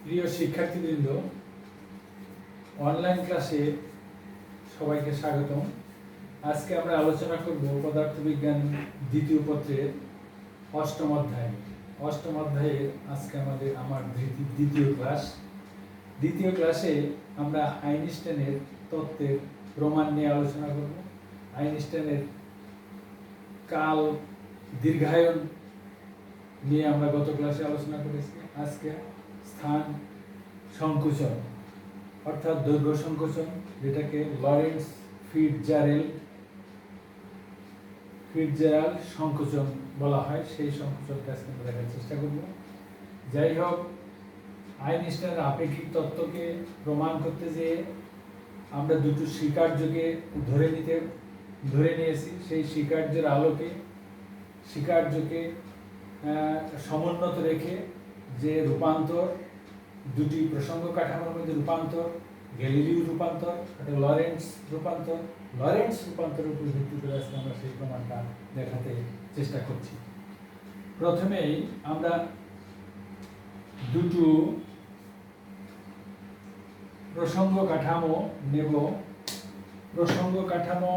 প্রিয় শিক্ষার্থীবৃন্দ, অনলাইন ক্লাসে সবাইকে স্বাগতম। আজকে আমরা আলোচনা করব পদার্থবিজ্ঞান দ্বিতীয় পত্রের অষ্টম অধ্যায়। অষ্টম অধ্যায়ে আজকে আমার দ্বিতীয় ক্লাস। দ্বিতীয় ক্লাসে আমরা আইনস্টাইনের তত্ত্বের প্রমাণ নিয়ে আলোচনা করব। আইনস্টাইনের কাল দীর্ঘায়ন নিয়ে আমরা গত ক্লাসে আলোচনা করেছি। আজকে স্থান সংকোচন অর্থাৎ দৈর্ঘ্য সংকোচন, যেটাকে লরেন্স ফিটজেরাল্ড সংকোচন বলা হয়, সেই সংকোচনটা আজকে আমরা দেখার চেষ্টা করব। যাই হোক, আইনস্টাইনের আপেক্ষিক তত্ত্বকে প্রমাণ করতে যেয়ে আমরা দুটো স্বীকার্যকে ধরে নিয়েছি। সেই স্বীকার্যের আলোকে স্বীকার্যকে সমুন্নত রেখে যে রূপান্তর, দুটি প্রসঙ্গ কাঠামোর মধ্যে রূপান্তর, গ্যালিলিও রূপান্তর, লরেন্স রূপান্তরের উপর ভিত্তি করে আজকে আমরা সেই প্রমাণটা দেখাতে চেষ্টা করছি। প্রথমেই আমরা দুটো প্রসঙ্গ কাঠামো নেব। প্রসঙ্গ কাঠামো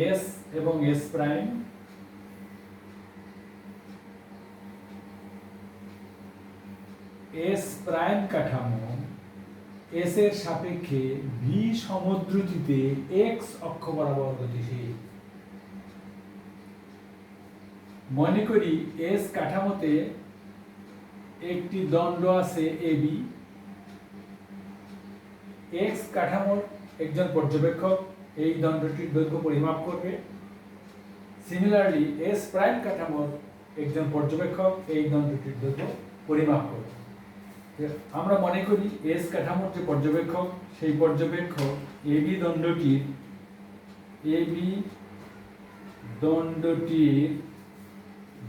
এস এবং এস প্রাইম। এস প্রাইম কাঠামো এস এর সাপেক্ষে ভি সমদ্রুতিতে এক্স অক্ষ বরাবর গতিশীল। মনে করি এস কাঠামোতে একটি দণ্ড আছে এবি। এক্স কাঠামোর একজন পর্যবেক্ষক এই দণ্ডটির দৈর্ঘ্য পরিমাপ করবে। সিমিলারলি এস প্রাইম কাঠামোর একজন পর্যবেক্ষক এই দণ্ডটির দৈর্ঘ্য পরিমাপ করবে। আমরা মনে করি এস কাঠামোর যে পর্যবেক্ষক, সেই পর্যবেক্ষক এবি দণ্ডটির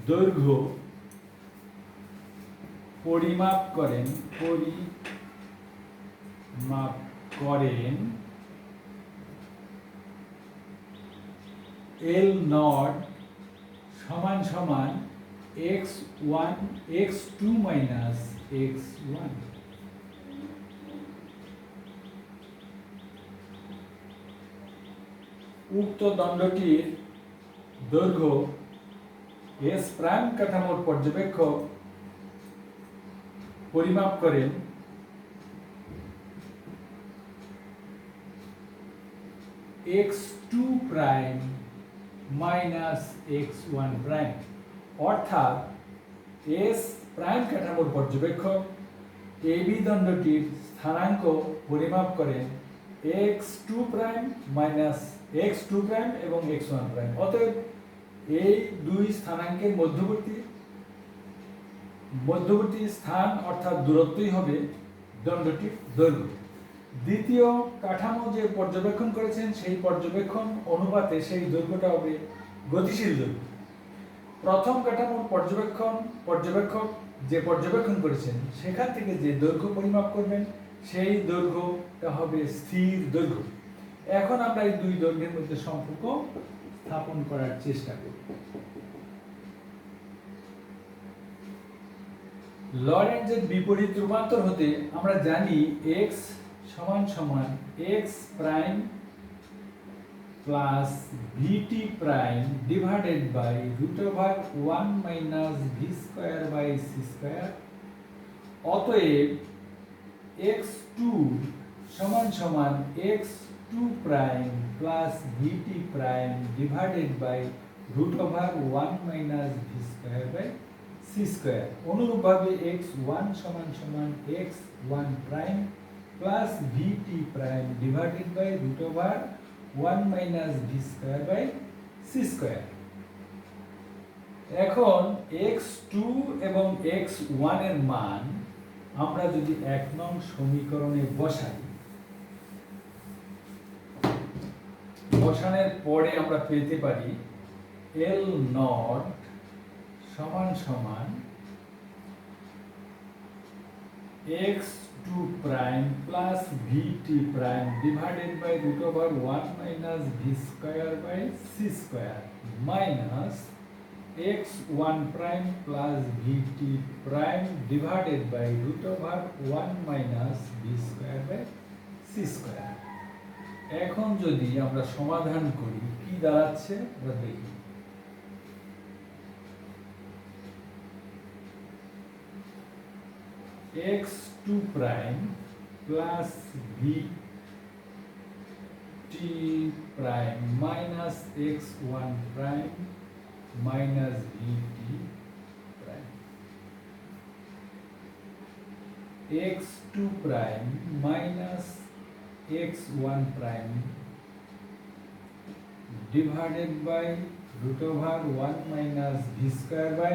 দৈর্ঘ্য পরিমাপ করেন এল নট সমান সমান x2 মাইনাস x1। উক্ত দণ্ডটির দৈর্ঘ্য এস প্রাইম কাঠামোর পর্যবেক্ষক পরিমাপ করেন x2 prime minus x1 prime. অর্থাৎ এস প্রাইম কাঠামোর পর্যবেক্ষক এবি দণ্ডটির স্থানাঙ্ক পরিমাপ করেন x2 prime minus x2 prime এবং x1 প্রাইম। অতএব এই দুই স্থানাঙ্কের মধ্যবর্তী স্থান অর্থাৎ দূরত্বই হবে দণ্ডটির দৈর্ঘ্য। দ্বিতীয় কাঠামো যে পর্যবেক্ষণ করেছেন, সেই পর্যবেক্ষণ অনুপাতে সেই দৈর্ঘ্যটা হবে গতিশীল দৈর্ঘ্য। প্রথম কাঠামোর পর্যবেক্ষক যে পর্যবেক্ষণ করেছেন, সেখান থেকে যে দৈর্ঘ্য পরিমাপ করবেন, সেই দৈর্ঘ্যটা হবে স্থির দৈর্ঘ্য। এখন আমরা এই দুই দৈর্ঘ্যের মধ্যে সম্পর্ক স্থাপন করার চেষ্টা করব। লরেন্টজের বিপরীত রূপান্তর হতে আমরা জানি x সমান সমান x prime plus vt prime divided by √1 minus v square by c square. অতএব x2 সমান সমান x2 prime plus vt prime divided by √1 minus v square by c square. অনুরূপভাবে x1 সমান সমান x1 prime plus vt prime divided by √1 minus v square by c square. এখন x2 এবং x1 এর মান আমরা যদি 1 নং সমীকরণে বসানোর পরে আমরা পেতে পারি L নট সমান সমান x2 prime plus vt prime divided by √1 minus v square by c square minus x1 prime plus vt prime divided by root over 1 minus v square by c square। এখন যদি আমরা সমাধান করি কি দাঁড়াচ্ছে আমরা দেখি। x2 prime plus vt prime minus x1 prime minus vt prime, x2 prime minus x1 prime divided by root over 1 minus v square by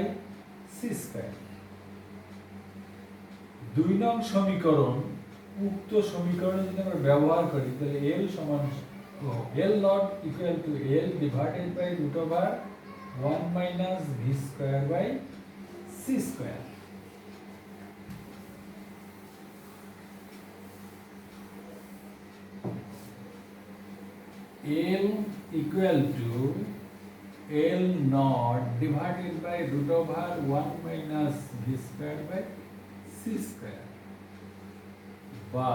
c square। 2 নং সমীকরণ, উক্ত সমীকরণে যদি আমরা ব্যবহার করি তাহলে L সমান L not equal to L divided by root over 1 minus v square by c square। L equal to L not divided by root over 1 minus v square by c square, বা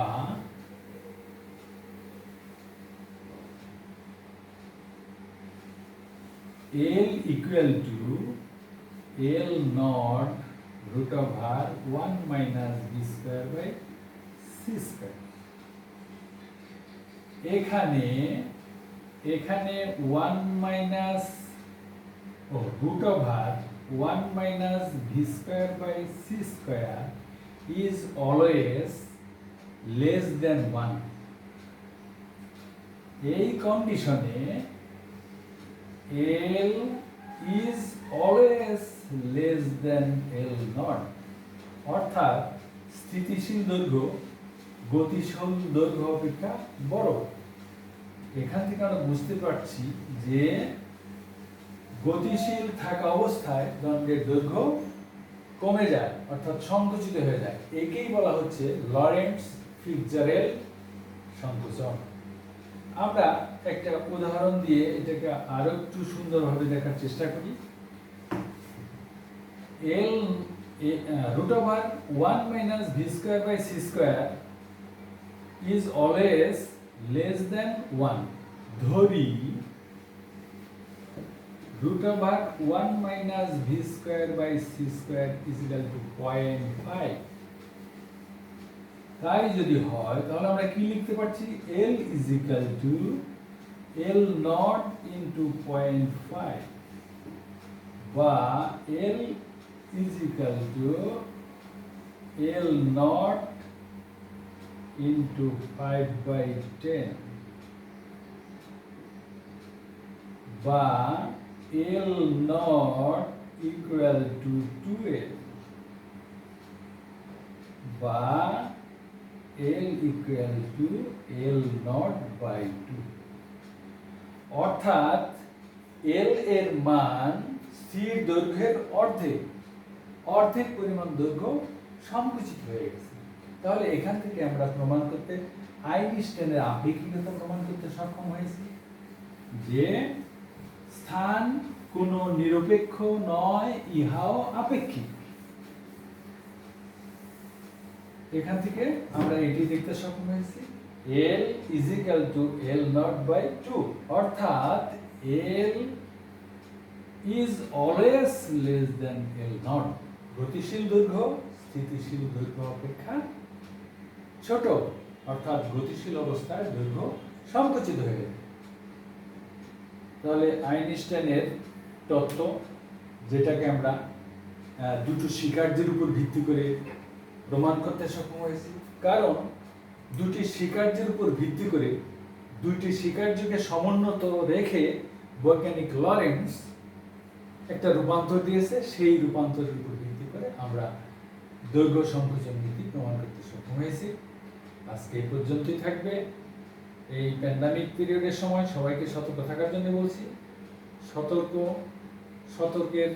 L equal to L not root over 1 minus v square by c square। এখানে 1 minus root over 1 minus v square by c square is always less than 1। এই কন্ডিশনে L is always less than L not, অর্থাৎ স্থিতিশীল দৈর্ঘ্য গতিশীল দৈর্ঘ্য অপেক্ষা বড়। এখান থেকে আমরা বুঝতে পারছি যে গতিশীল থাকা অবস্থায় দণ্ডের দৈর্ঘ্য কমে যায়, অর্থাৎ সংকুচিত হয়ে যায়। একেই বলা হচ্ছে লরেন্টজ ফিটজারেল্ড সংকোচন। আমরা একটা উদাহরণ দিয়ে এটাকে আরো একটু সুন্দরভাবে দেখার চেষ্টা করি। L root over 1 minus v square by c square is always less than 1। ধরি root over 1 minus v square by c square is equal to 0.5। তাই যদি হয় তাহলে আমরা কি লিখতে পারছি? L is equal to L not into 0.5, বা L is equal to L not into 5/10, বা L not equal to 2L, বা L equal to L not by 2। অর্থাৎ L এর মান স্থির দৈর্ঘ্যের অর্ধেক পরিমাণ দৈর্ঘ্য সংকুচিত হয়ে গেছে। তাহলে এখান থেকে আমরা প্রমাণ করতে আইনস্টাইনের আপেক্ষিকতা প্রমাণ করতে সক্ষম হয়েছি যে স্থান কোনো নিরপেক্ষ নয়, ইহাও আপেক্ষিক। এখান থেকে আমরা এটি দেখতে সক্ষম হয়েছি L is equal to L not by 2, অর্থাৎ L is always less than L not। গতিশীল দৈর্ঘ্য স্থিতিশীল দৈর্ঘ্য অপেক্ষা ছোট, অর্থাৎ গতিশীল অবস্থায় দৈর্ঘ্য সংকুচিত হয়ে যায়। তাহলে আইনস্টাইনের তত্ত্ব, যেটাকে আমরা দুটো স্বীকার্যের উপর ভিত্তি করে প্রমাণ করতে সক্ষম হয়েছি, কারণ দুটি স্বীকার্যের উপর ভিত্তি করে দুইটি স্বীকার্যকে সমুন্নত রেখে বৈজ্ঞানিক লরেন্টজ একটা রূপান্তর দিয়েছে। সেই রূপান্তরের উপর ভিত্তি করে আমরা দৈর্ঘ্য সংকোচন নীতি প্রমাণ করতে সক্ষম হয়েছি। আজকে এই পর্যন্তই থাকবে। এই প্যান্ডামিক পিরিয়ডের সময় সবাইকে সতর্ক থাকার জন্য বলছি। সতর্কের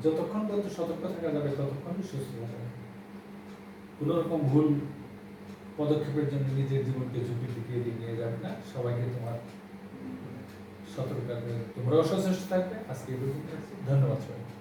যতক্ষণ পর্যন্ত সতর্ক থাকা যাবে ততক্ষণই সুস্থ থাকা যাবে। কোনো রকম ভুল পদক্ষেপের জন্য নিজের জীবনকে ঝুঁকির দিকে নিয়ে যাবে না। সবাইকে তোমার সতর্ক থাকবে। তোমরাও সচেষ্ট থাকবে। আজকে এই পর্যন্ত। ধন্যবাদ সবাই।